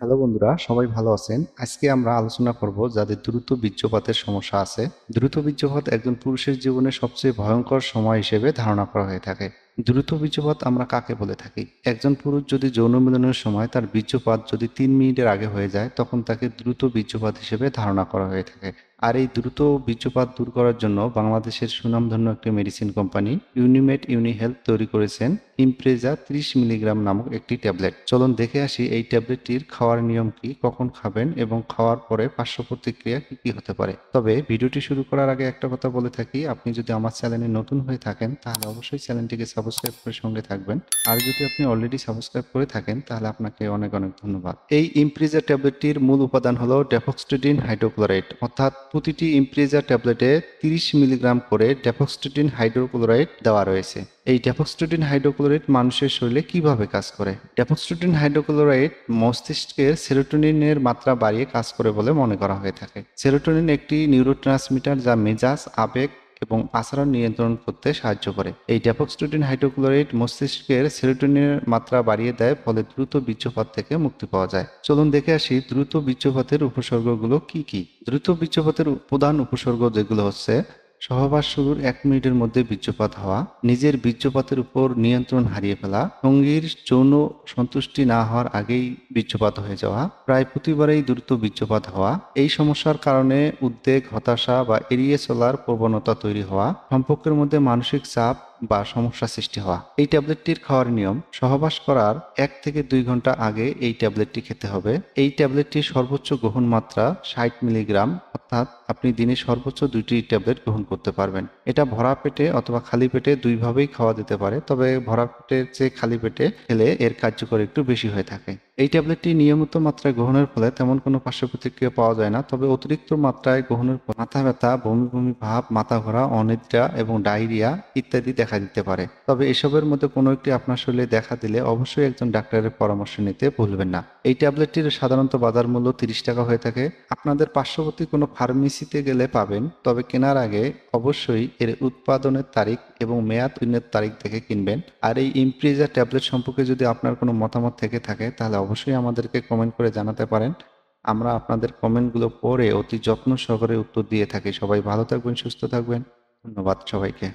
Hello বন্ধুরা, সবাই ভালো আছেন? আজকে আমরা আলোচনা করব যাদের দ্রুত বীর্যপাতের সমস্যা আছে। দ্রুত বীর্যপাত একজন পুরুষের জীবনে সবচেয়ে ভয়ঙ্কর সময় হিসেবে ধারণা করা হয়ে থাকে। দ্রুত বীর্যপাত আমরা কাকে বলে থাকি? একজন পুরুষ যদি যৌন মিলনের সময় তার বীর্যপাত যদি 3 মিনিটের আগে হয়ে যায়, তখন তাকে দ্রুত বীর্যপাত হিসেবে ধারণা করা হয়ে থাকে। আর এই দ্রুত বীর্যপাত দূর করার জন্য বাংলাদেশের সুনামধন্য একটি মেডিসিন কোম্পানি ইউনিমেড ইউনিহেলথ তৈরি করেছেন ইমপ্রেজা 30 মিলিগ্রাম নামক একটি ট্যাবলেট। চলুন দেখে আসি এই ট্যাবলেটটির খাওয়ার নিয়ম কি, কখন খাবেন এবং খাওয়ার পরে পার্শ্ব প্রতিক্রিয়া কি কি হতে পারে। তবে ভিডিওটি শুরু করার আগে একটা কথা বলে থাকি, আপনি যদি আমার চ্যানেলে নতুন হয়ে থাকেন তাহলে অবশ্যই চ্যানেলটিকে সাবস্ক্রাইব করে সঙ্গে থাকবেন। আর যদি আপনি অলরেডি সাবস্ক্রাইব করে থাকেন তাহলে আপনাকে অনেক অনেক ধন্যবাদ। এই ইমপ্রেজা ট্যাবলেটটির মূল উপাদান হলো ডেফক্সট্রিটিন হাইড্রোক্লোরাইড, অর্থাৎ প্রতিটি ইমপ্রেজা ট্যাবলেটে 30 মিলিগ্রাম করে ডেফক্সট্রিটিন হাইড্রোক্লোরাইড দেওয়া রয়েছে। এই ডেফক্সট্রিটিন হাইড্রোক্লোরাইড মানুষের শরীরে কিভাবে কাজ করে? ডেফক্সট্রিটিন হাইড্রোক্লোরাইড মস্তিষ্কের সেরোটোনিনের মাত্রা বাড়িয়ে কাজ করে বলে মনে করা হয়ে থাকে। সেরোটোনিন একটি নিউরোট্রান্সমিটার যা মেজাজ, আবেগ এবং আচরণ নিয়ন্ত্রণ করতে সাহায্য করে। এই ডেফক্সট্রিটিন হাইড্রোক্লোরাইড মস্তিষ্কের সেরোটোনিনের মাত্রা বাড়িয়ে দেয়, ফলে দ্রুত বীর্যপাত থেকে মুক্তি পাওয়া যায়। চলুন দেখে আসি দ্রুত বীর্যপাতের উপসর্গগুলো কি কি। দ্রুত বীর্যপাতের প্রধান উপসর্গ যেগুলো হচ্ছে: সহবাস শুরুর 1 মিনিটের মধ্যে বীর্যপাত হওয়া, নিজের বীর্যপাতের উপর নিয়ন্ত্রণ হারিয়ে ফেলা, সঙ্গীর যৌন সন্তুষ্টি না হওয়ার আগেই বীর্যপাত হয়ে যাওয়া, প্রায় প্রতিবারেই দ্রুত বীর্যপাত হওয়া, এই সমস্যার কারণে উদ্বেগ, হতাশা বা এড়িয়ে চলার প্রবণতা তৈরি হওয়া, সম্পর্কের মধ্যে মানসিক চাপ বা সমস্যা সৃষ্টি হওয়া। এই ট্যাবলেটটির খাওয়ার নিয়ম: সহবাস করার 1 থেকে 2 ঘন্টা আগে এই ট্যাবলেটটি খেতে হবে। এই ট্যাবলেটটির সর্বোচ্চ গ্রহণ মাত্রা 60 মিলিগ্রাম, অর্থাৎ আপনি দিনে সর্বোচ্চ 2টি ট্যাবলেট গ্রহণ করতে পারবেন। এটা ভরা পেটে অথবা খালি পেটে দুইভাবেই খাওয়া যেতে পারে, তবে ভরা পেটের চেয়ে খালি পেটে খেলে এর কার্যকর একটু বেশি হয়ে থাকে। এই ট্যাবলেটটি নিয়মিত মাত্রায় গ্রহণের ফলে তেমন কোনো পার্শ্ব প্রতিক্রিয়া পাওয়া যায় না, তবে অতিরিক্ত মাত্রায় গ্রহণের ফলে মাথা ব্যথা, বমি বমি ভাব, মাথা ঘোরা, অনিদ্রা এবং ডায়রিয়া ইত্যাদি দেখা দিতে পারে। তবে এসবের মধ্যে কোনো একটি আপনার শরীরে দেখা দিলে অবশ্যই একজন ডাক্তারের পরামর্শ নিতে ভুলবেন না। এই ট্যাবলেটটির সাধারণত বাজার মূল্য 30 টাকা হয়ে থাকে। আপনাদের পার্শ্ববর্তী কোনো ফার্মেসিতে গেলে পাবেন, তবে কেনার আগে অবশ্যই এর উৎপাদনের তারিখ এবং মেয়াদ উত্তীর্ণের তারিখ দেখে কিনবেন। আর এই ইমপ্রেজা ট্যাবলেট সম্পর্কে যদি আপনার কোনো মতামত থেকে থাকে তাহলে অবশ্যই আমাদেরকে কমেন্ট করে জানাতে পারেন। আমরা আপনাদের কমেন্টগুলো পড়ে অতি যত্ন সহকারে উত্তর দিয়ে থাকি। সবাই ভালো থাকবেন, সুস্থ থাকবেন। ধন্যবাদ সবাইকে।